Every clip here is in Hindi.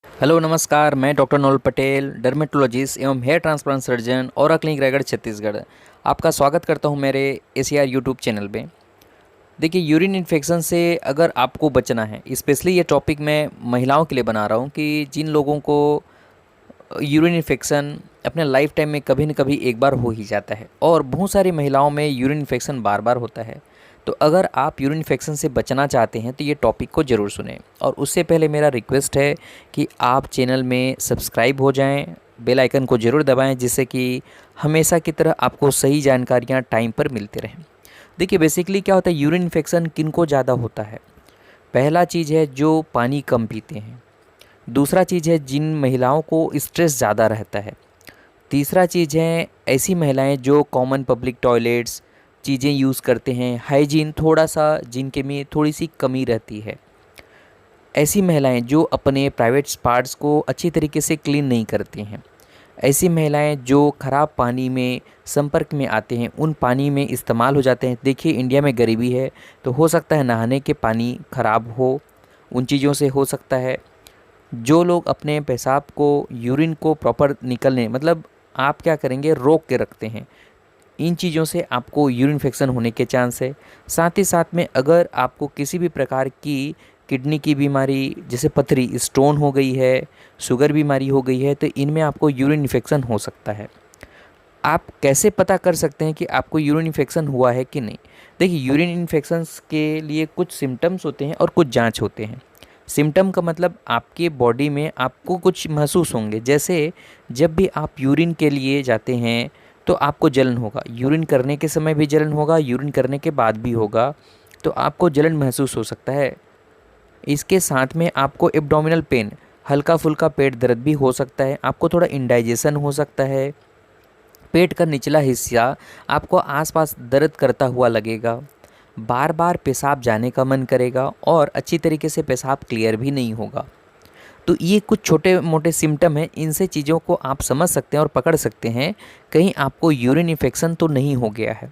हेलो नमस्कार, मैं डॉक्टर नोल पटेल, डर्मेटोलॉजिस्ट एवं हेयर ट्रांसप्लांट सर्जन और क्लिनिक रायगढ़ छत्तीसगढ़। आपका स्वागत करता हूं मेरे एसीआर यूट्यूब चैनल पे। देखिए, यूरिन इन्फेक्शन से अगर आपको बचना है, स्पेशली ये टॉपिक मैं महिलाओं के लिए बना रहा हूं कि जिन लोगों को यूरिन इन्फेक्शन अपने लाइफ टाइम में कभी न कभी एक बार हो ही जाता है और बहुत सारी महिलाओं में यूरिन इन्फेक्शन बार बार होता है। तो अगर आप यूरिन इन्फेक्शन से बचना चाहते हैं तो ये टॉपिक को ज़रूर सुनें। और उससे पहले मेरा रिक्वेस्ट है कि आप चैनल में सब्सक्राइब हो जाएं, बेल आइकन को ज़रूर दबाएं, जिससे कि हमेशा की तरह आपको सही जानकारियां टाइम पर मिलती रहें। देखिए, बेसिकली क्या होता है, यूरिन इन्फेक्शन किन को ज़्यादा होता है। पहला चीज़ है जो पानी कम पीते हैं। दूसरा चीज़ है जिन महिलाओं को स्ट्रेस ज़्यादा रहता है। तीसरा चीज़ है ऐसी महिलाएं जो कॉमन पब्लिक टॉयलेट्स चीज़ें यूज़ करते हैं, हाइजीन थोड़ा सा जिनके में थोड़ी सी कमी रहती है। ऐसी महिलाएं जो अपने प्राइवेट पार्ट्स को अच्छी तरीके से क्लीन नहीं करती हैं। ऐसी महिलाएं जो ख़राब पानी में संपर्क में आते हैं, उन पानी में इस्तेमाल हो जाते हैं। देखिए, इंडिया में गरीबी है तो हो सकता है नहाने के पानी ख़राब हो, उन चीज़ों से हो सकता है। जो लोग अपने पेशाब को, यूरिन को प्रॉपर निकलने, मतलब आप क्या करेंगे, रोक के रखते हैं, इन चीज़ों से आपको यूरिन इन्फेक्शन होने के चांस है। साथ ही साथ में अगर आपको किसी भी प्रकार की किडनी की बीमारी जैसे पथरी, स्टोन हो गई है, शुगर बीमारी हो गई है, तो इनमें आपको यूरिन इन्फेक्शन हो सकता है। आप कैसे पता कर सकते हैं कि आपको यूरिन इन्फेक्शन हुआ है कि नहीं। देखिए, यूरिन इन्फेक्शंस के लिए कुछ सिम्टम्स होते हैं और कुछ जांच होते हैं। सिम्टम का मतलब आपके बॉडी में आपको कुछ महसूस होंगे, जैसे जब भी आप यूरिन के लिए जाते हैं तो आपको जलन होगा, यूरिन करने के समय भी जलन होगा, यूरिन करने के बाद भी होगा, तो आपको जलन महसूस हो सकता है। इसके साथ में आपको एब्डोमिनल पेन, हल्का फुल्का पेट दर्द भी हो सकता है, आपको थोड़ा इंडाइजेशन हो सकता है, पेट का निचला हिस्सा आपको आसपास दर्द करता हुआ लगेगा, बार बार पेशाब जाने का मन करेगा और अच्छी तरीके से पेशाब क्लियर भी नहीं होगा। तो ये कुछ छोटे मोटे सिम्टम हैं, इनसे चीज़ों को आप समझ सकते हैं और पकड़ सकते हैं कहीं आपको यूरिन इन्फेक्शन तो नहीं हो गया है।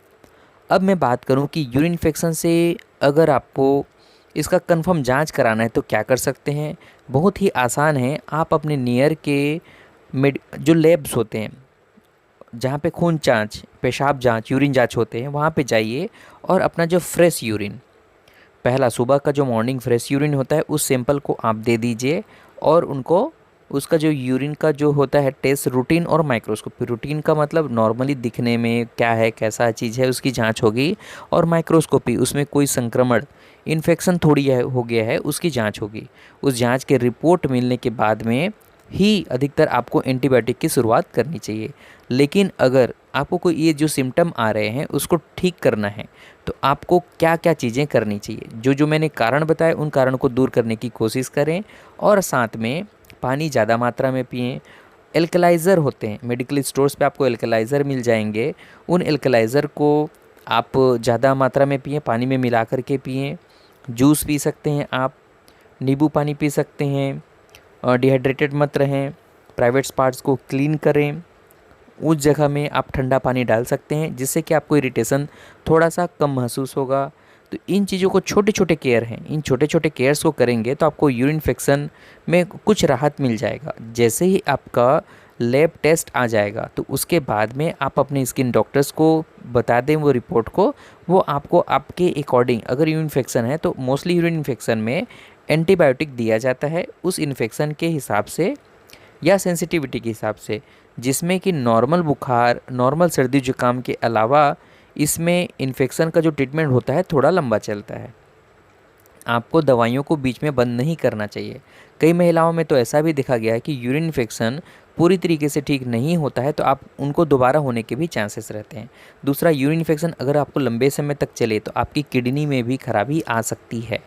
अब मैं बात करूं कि यूरिन इन्फेक्शन से अगर आपको इसका कंफर्म जांच कराना है तो क्या कर सकते हैं। बहुत ही आसान है, आप अपने नियर के जो लैब्स होते हैं, जहाँ पे खून जांच, पेशाब जांच, यूरिन जांच होते हैं, वहाँ पे जाइए और अपना जो फ्रेश यूरिन, पहला सुबह का जो मॉर्निंग फ्रेश यूरिन होता है, उस सैंपल को आप दे दीजिए और उनको उसका जो यूरिन का जो होता है टेस्ट, रूटीन और माइक्रोस्कोपी। रूटीन का मतलब नॉर्मली दिखने में क्या है, कैसा चीज़ है, उसकी जांच होगी, और माइक्रोस्कोपी उसमें कोई संक्रमण, इन्फेक्शन थोड़ी हो गया है, उसकी जांच होगी। उस जांच के रिपोर्ट मिलने के बाद में ही अधिकतर आपको एंटीबायोटिक की शुरुआत करनी चाहिए। लेकिन अगर आपको कोई ये जो सिम्टम आ रहे हैं उसको ठीक करना है तो आपको क्या क्या चीज़ें करनी चाहिए, जो जो मैंने कारण बताए उन कारणों को दूर करने की कोशिश करें, और साथ में पानी ज़्यादा मात्रा में पिएं। एल्कलाइज़र होते हैं, मेडिकल स्टोर्स पे आपको एल्कलाइज़र मिल जाएंगे, उन एल्कलाइज़र को आप ज़्यादा मात्रा में पिएं, पानी में मिला कर के पिएं। जूस पी सकते हैं आप, नींबू पानी पी सकते हैं, और डिहाइड्रेटेड मत रहें। प्राइवेट पार्ट्स को क्लीन करें, उस जगह में आप ठंडा पानी डाल सकते हैं जिससे कि आपको इरिटेशन थोड़ा सा कम महसूस होगा। तो इन चीज़ों को छोटे छोटे केयर हैं, इन छोटे छोटे केयर्स को करेंगे तो आपको यूरिन इन्फेक्शन में कुछ राहत मिल जाएगा। जैसे ही आपका लैब टेस्ट आ जाएगा तो उसके बाद में आप अपने स्किन डॉक्टर्स को बता दें वो रिपोर्ट को, वो आपको आपके अकॉर्डिंग, अगर यूरिन इन्फेक्शन है तो मोस्टली यूरिन इन्फेक्शन में एंटीबायोटिक दिया जाता है उस इन्फेक्शन के हिसाब से या सेंसिटिविटी के हिसाब से, जिसमें कि नॉर्मल बुखार, नॉर्मल सर्दी जुकाम के अलावा इसमें इन्फेक्शन का जो ट्रीटमेंट होता है थोड़ा लंबा चलता है। आपको दवाइयों को बीच में बंद नहीं करना चाहिए। कई महिलाओं में तो ऐसा भी देखा गया है कि यूरिन इन्फेक्शन पूरी तरीके से ठीक नहीं होता है तो आप उनको दोबारा होने के भी चांसेस रहते हैं। दूसरा, यूरिन इन्फेक्शन अगर आपको लंबे समय तक चले तो आपकी किडनी में भी खराबी आ सकती है।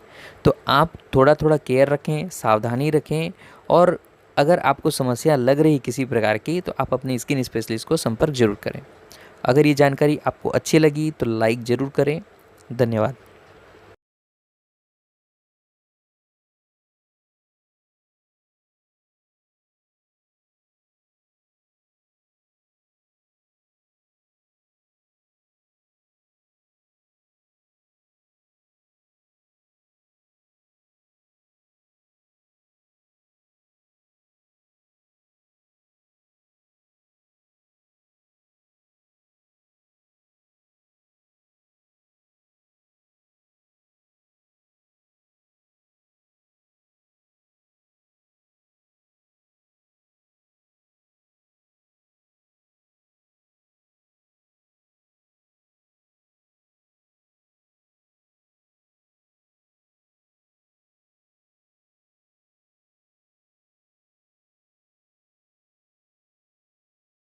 तो आप थोड़ा थोड़ा केयर रखें, सावधानी रखें, और अगर आपको समस्या लग रही किसी प्रकार की तो आप अपने स्किन स्पेशलिस्ट को संपर्क जरूर करें। अगर ये जानकारी आपको अच्छी लगी तो लाइक ज़रूर करें। धन्यवाद।